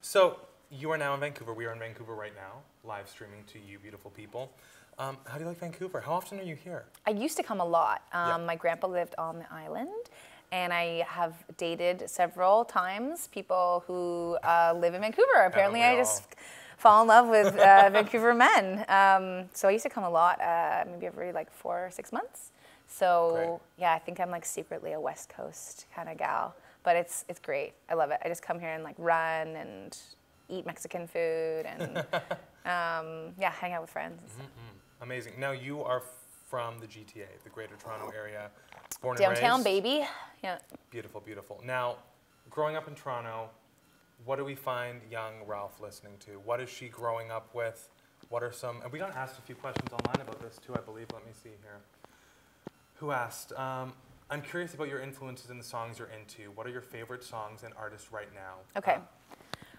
So you are now in Vancouver. We are in Vancouver right now, live streaming to you beautiful people. How do you like Vancouver? How often are you here? I used to come a lot. Yeah. My grandpa lived on the island, and I have dated several times people who live in Vancouver. Apparently, I just fall in love with Vancouver men. So I used to come a lot, maybe every like 4 or 6 months. So Great. yeah, I think I'm like secretly a West Coast kind of gal, but it's great. I love it. I just come here and like run and eat Mexican food and yeah, hang out with friends. Amazing. Now you are from the GTA, the Greater Toronto area, born and Downtown, raised. baby. Yeah. Beautiful, beautiful. Now, growing up in Toronto, what do we find young Ralph listening to? What is she growing up with? What are some, and we got asked a few questions online about this too, I believe. Let me see here. Who asked? I'm curious about your influences in the songs you're into. What are your favorite songs and artists right now? Okay.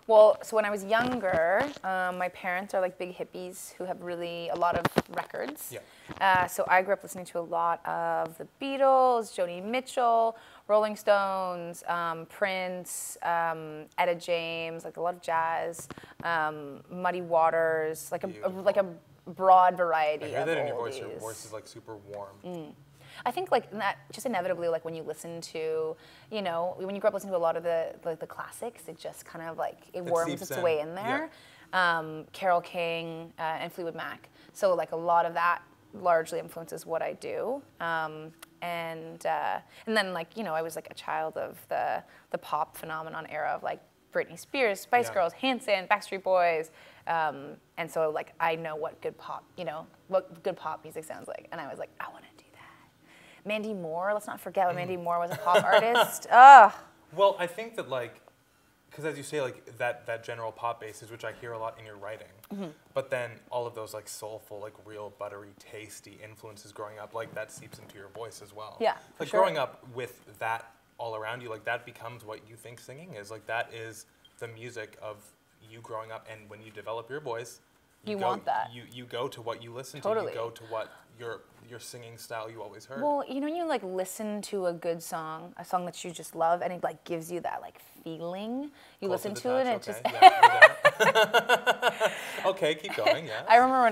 Well, so when I was younger, my parents are like big hippies who have really a lot of records. Yeah. So I grew up listening to a lot of the Beatles, Joni Mitchell, Rolling Stones, Prince, Etta James, like a lot of jazz, Muddy Waters, like a broad variety. I hear of that in your voice. oldies. Your voice is like super warm. I think like that just inevitably, like when you listen to, you know, when you grow up listening to a lot of the classics, it just kind of like it worms its way in there. Yeah. Carole King and Fleetwood Mac. So like a lot of that largely influences what I do. And then like, you know, I was like a child of the pop phenomenon era of like Britney Spears, Spice Girls, Hanson, Backstreet Boys. And so like I know what good pop, you know, what good pop music sounds like. And I was like, I want to do that. Mandy Moore, let's not forget when Mandy Moore was a pop artist. Ugh. Well, I think that like, because as you say, like that general pop basis, which I hear a lot in your writing, but then all of those like soulful, like real buttery, tasty influences growing up, like that seeps into your voice as well. Yeah, Like sure. growing up with that all around you, like that becomes what you think singing is. Like that is the music of you growing up, and when you develop your voice, You want that. You go to what you listen Totally. to. You go to what your singing style you always heard. Well, you know, you like listen to a good song, a song that you just love, and it like gives you that like feeling. You Close listen the to it, and touch, it just. Yeah, okay, keep going. Yeah. I remember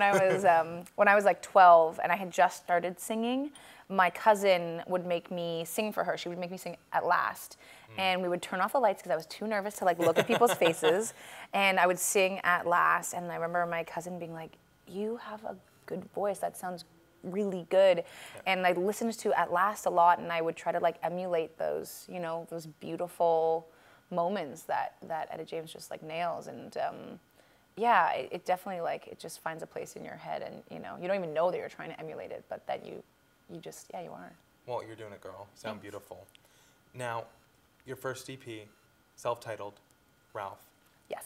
when I was like 12 and I had just started singing. My cousin would make me sing for her. She would make me sing At Last. And we would turn off the lights because I was too nervous to like look at people's faces. And I would sing At Last. And I remember my cousin being like, you have a good voice. That sounds really good. And I listened to At Last a lot, and I would try to like emulate those, you know, those beautiful moments that Etta James just like nails. And yeah, it definitely like, it just finds a place in your head, and you know, you don't even know that you're trying to emulate it, but that you just, yeah, you are. Well, you're doing it, girl. Sound beautiful. Now, your first EP, self-titled, Ralph. Yes.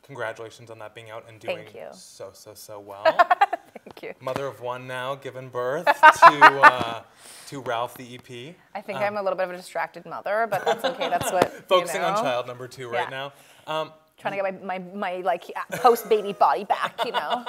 Congratulations on that being out and doing Thank you. so well. Thank you. Mother of one now, given birth to Ralph the EP. I think I'm a little bit of a distracted mother, but that's okay. That's what, Focusing you know, on child number 2 right now. trying to get my like post-baby body back, you know.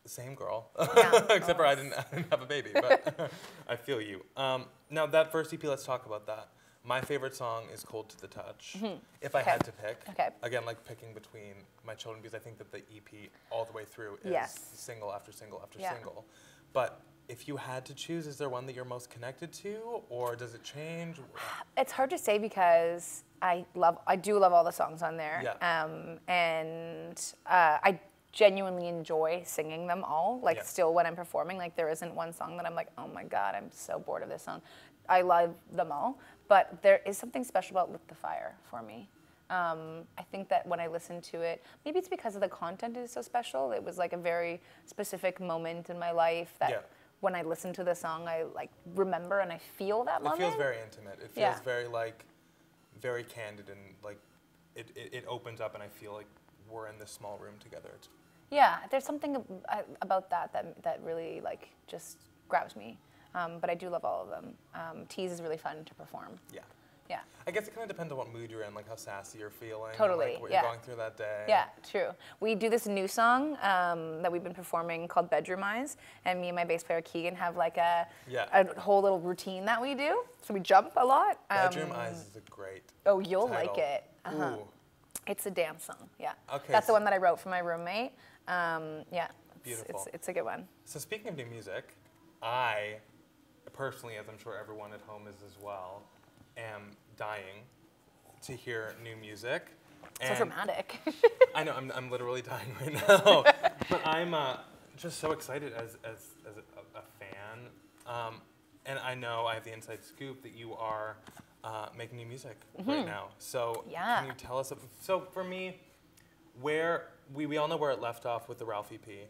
Same girl, Yeah. except for I didn't have a baby, but I feel you. Now that first EP, let's talk about that. My favorite song is Cold to the Touch. If I had to pick, again, like picking between my children, because I think that the EP all the way through is single after single after single. But if you had to choose, is there one that you're most connected to, or does it change? It's hard to say because I do love all the songs on there. Yeah. And I genuinely enjoy singing them all. Like still when I'm performing, like there isn't one song that I'm like, oh my God, I'm so bored of this song. I love them all, but there is something special about Lit the Fire for me. I think that when I listen to it, maybe it's because of the content is so special. It was like a very specific moment in my life that when I listen to the song, I like remember and I feel that moment. It feels very intimate. It feels very like, very candid, and like it opens up, and I feel like we're in this small room together. Yeah, there's something about that really like just grabs me. But I do love all of them. Tease is really fun to perform. Yeah. Yeah. I guess it kind of depends on what mood you're in, like how sassy you're feeling. Totally, and, like, what you're going through that day. Yeah, true. We do this new song that we've been performing called Bedroom Eyes, and me and my bass player Keegan have like a whole little routine that we do. So we jump a lot. Bedroom Eyes is a great Oh, you'll title. like it. Ooh. It's a dance song, yeah. Okay. That's the one that I wrote for my roommate. Yeah, Beautiful. It's a good one. So speaking of new music, I personally, as I'm sure everyone at home is as well, am dying to hear new music. So dramatic. I know, I'm literally dying right now. But I'm just so excited as a fan. And I know I have the inside scoop that you are making new music right now. So can you tell us, so for me, where, we all know where it left off with the Ralph EP.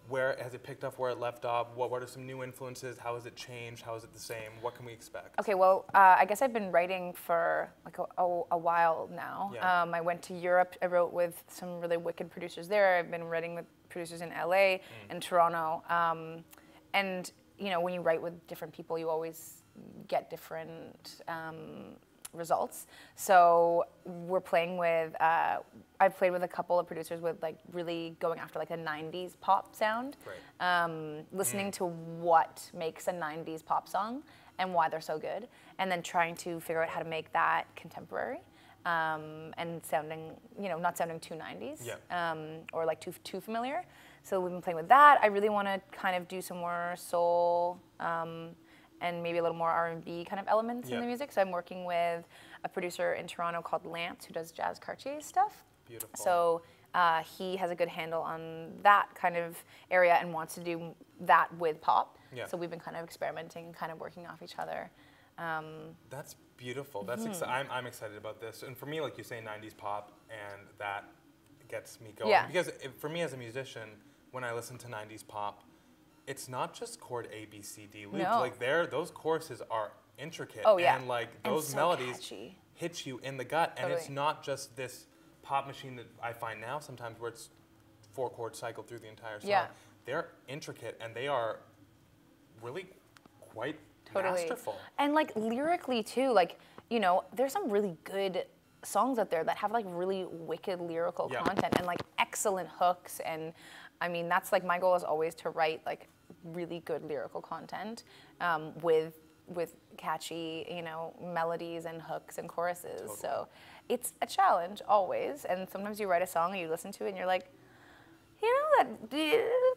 Where has it picked up where it left off? What are some new influences? How has it changed? How is it the same? What can we expect? Okay, well, I guess I've been writing for like a while now. Yeah. I went to Europe. I wrote with some really wicked producers there. I've been writing with producers in LA and Toronto. And you know, when you write with different people, you always get different results. So we're playing with, I've played with a couple of producers with like really going after like a 90s pop sound. Right. Listening to what makes a 90s pop song and why they're so good. And then trying to figure out how to make that contemporary. And sounding, you know, not sounding too 90s or like too familiar. So we've been playing with that. I really want to kind of do some more soul and maybe a little more R&B kind of elements in the music. So I'm working with a producer in Toronto called Lance who does Jazz Cartier stuff. Beautiful. So he has a good handle on that kind of area and wants to do that with pop. Yeah. So we've been kind of experimenting, kind of working off each other. That's beautiful. That's I'm excited about this. And for me, like you say, 90s pop, and that gets me going. Yeah. Because for me as a musician, when I listen to 90s pop, it's not just chord A, B, C, D loops. No. Like those choruses are intricate. Oh, yeah. And like those so melodies catchy. Hit you in the gut. Totally. And it's not just this pop machine that I find now sometimes where it's 4 chords cycled through the entire song. Yeah. They're intricate and they are really quite masterful. And like lyrically too, like, you know, there's some really good songs out there that have like really wicked lyrical content and like excellent hooks. And I mean, that's like my goal is always to write like really good lyrical content with catchy, you know, melodies and hooks and choruses. Totally. So it's a challenge always. And sometimes you write a song and you listen to it and you're like, you know,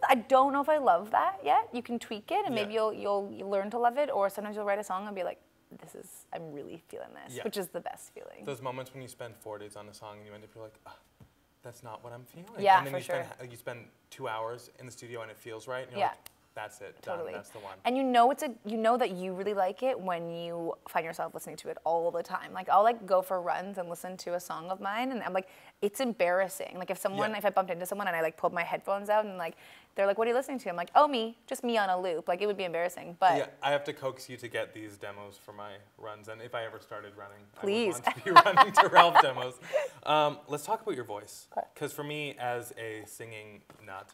I don't know if I love that yet. You can tweak it and maybe you'll learn to love it. Or sometimes you'll write a song and be like, I'm really feeling this, which is the best feeling. Those moments when you spend 4 days on a song and you end up, you're like, oh, that's not what I'm feeling. Yeah, and then for you spend 2 hours in the studio and it feels right. And you're like, that's it, totally. Done, that's the one. And you know that you really like it when you find yourself listening to it all the time. Like I'll like go for runs and listen to a song of mine and I'm like, it's embarrassing. Like if I bumped into someone and I like pulled my headphones out and like, they're like, what are you listening to? I'm like, oh, just me on a loop. Like it would be embarrassing, but. Yeah, I have to coax you to get these demos for my runs. And if I ever started running, please. I would want to be running to Ralph demos. Let's talk about your voice. Because for me, as a singing nut,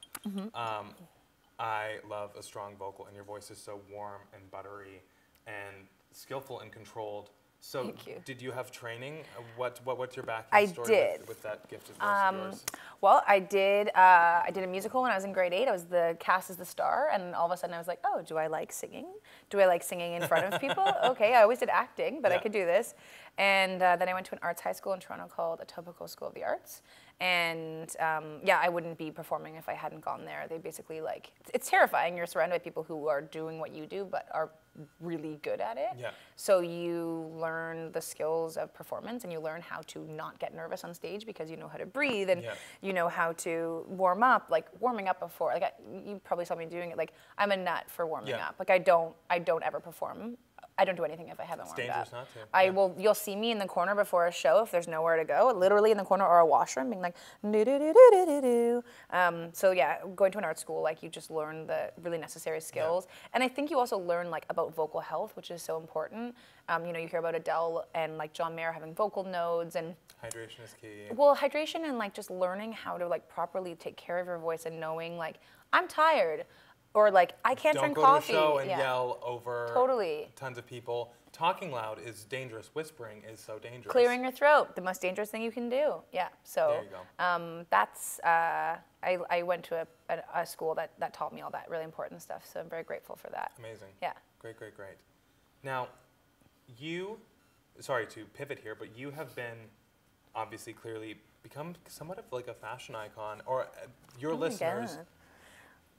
I love a strong vocal, and your voice is so warm and buttery and skillful and controlled. So thank you. Did you have training? What's your background story with that gifted voice of yours? Well, I did a musical when I was in grade 8. I was the cast as the star, and all of a sudden I was like, oh, do I like singing? Do I like singing in front of people? Okay, I always did acting, but I could do this. And then I went to an arts high school in Toronto called Etobicoke School of the Arts. And I wouldn't be performing if I hadn't gone there. They basically like, it's terrifying. You're surrounded by people who are doing what you do, but are really good at it. Yeah. So you learn the skills of performance and you learn how to not get nervous on stage because you know how to breathe and you know how to warm up, like warming up before. Like you probably saw me doing it. Like I'm a nut for warming up. Like I don't ever perform. I don't do anything if I haven't warmed up. It's dangerous not to. You'll see me in the corner before a show if there's nowhere to go, literally in the corner or a washroom being like, do-do-do-do-do-do. So yeah, going to an art school, like you just learn the really necessary skills. Yeah. And I think you also learn like about vocal health, which is so important. You know, you hear about Adele and like John Mayer having vocal nodes and hydration is key. Well, hydration and like just learning how to like properly take care of your voice and knowing like, I'm tired. Or like, I can't drink coffee. Don't go to a show and yell over totally. Tons of people. Talking loud is dangerous. Whispering is so dangerous. Clearing your throat, the most dangerous thing you can do. Yeah, so there you go. That's, I went to a school that taught me all that really important stuff, so I'm very grateful for that. Amazing. Yeah. Great. Now, sorry to pivot here, but you have been obviously clearly become somewhat of like a fashion icon, or your listeners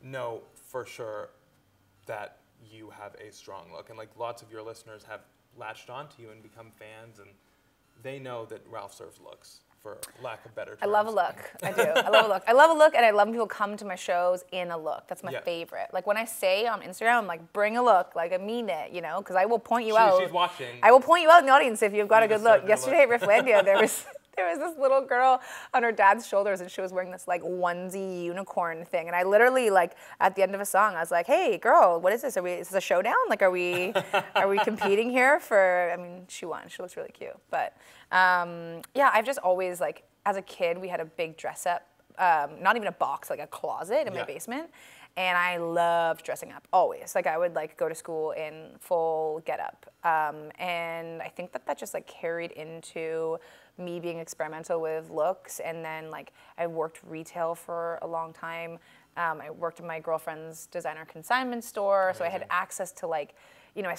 know for sure that you have a strong look, and like lots of your listeners have latched onto you and become fans, and they know that Ralph serves looks, for lack of better terms. I love a look. I do. I love a look. I love a look, and I love when people come to my shows in a look. That's my favorite. Like when I say on Instagram, I'm like, bring a look. Like I mean it, you know, because I will point you out. She's watching. I will point you out in the audience if you've got a good look. Yesterday at Rifflandia, there was this little girl on her dad's shoulders, and she was wearing this like onesie unicorn thing. And I literally, like, at the end of a song, I was like, "Hey, girl, what is this? Is this a showdown? Like, are we competing here for?" I mean, she won. She looks really cute. But yeah, I've just always, like, as a kid, we had a big dress up, not even a box, like a closet in my basement. And I loved dressing up, always. Like I would like go to school in full get up. And I think that just like carried into me being experimental with looks. And then like I worked retail for a long time. I worked in my girlfriend's designer consignment store. Amazing. So I had access to like, you know,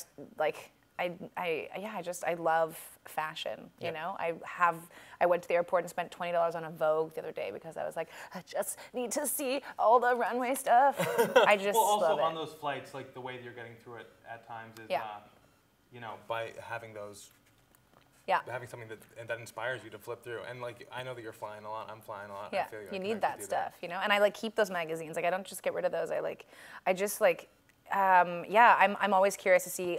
I love fashion, you know. I went to the airport and spent $20 on a Vogue the other day because I was like, I just need to see all the runway stuff. I just well, also love it. On those flights, like the way that you're getting through it at times is, you know, by having those, having something that inspires you to flip through. And like, I know that you're flying a lot. I'm flying a lot. Yeah, I feel you need that stuff, you know. And I like keep those magazines. Like I don't just get rid of those. I'm always curious to see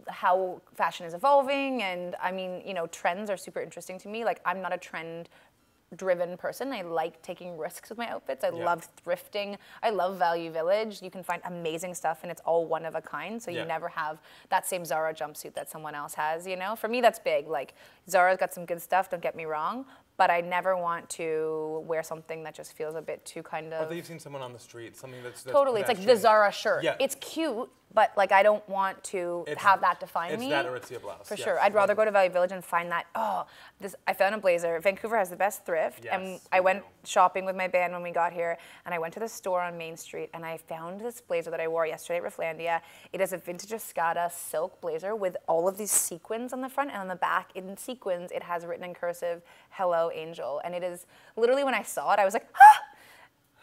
how fashion is evolving, and I mean, you know, trends are super interesting to me. Like I'm not a trend-driven person. I like taking risks with my outfits. I love thrifting. I love Value Village. You can find amazing stuff, and it's all one of a kind, so you never have that same Zara jumpsuit that someone else has, you know? For me, that's big. Like, Zara's got some good stuff, don't get me wrong, but I never want to wear something that just feels a bit too kind of... Or that you've seen someone on the street, something that's totally, it's like the Zara shirt. Yeah. It's cute, but like I don't want to have that define me. It's that or it's a blouse. For sure. I'd rather go to Value Village and find that, I found a blazer. Vancouver has the best thrift. And I went shopping with my band when we got here, and I went to the store on Main Street, and I found this blazer that I wore yesterday at Rifflandia. It is a vintage Escada silk blazer with all of these sequins on the front, and on the back in sequins, it has written in cursive, "Hello, Angel." And it is, literally when I saw it, I was like, ah!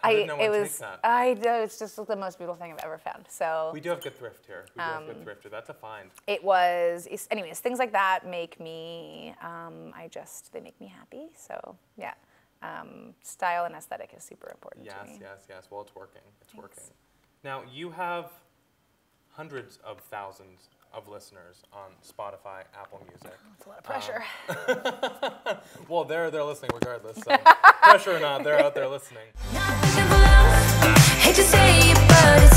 I know, it's just the most beautiful thing I've ever found. So we do have good thrift here. We do have good thrift here. That's a find. Anyways, things like that make me, they make me happy. So yeah, style and aesthetic is super important to me. Yes. Well, it's working. It's working. Now you have hundreds of thousands of listeners on Spotify, Apple Music. That's a lot of pressure. Well, they're listening regardless. So pressure or not, they're out there listening. Hate to say it, but it's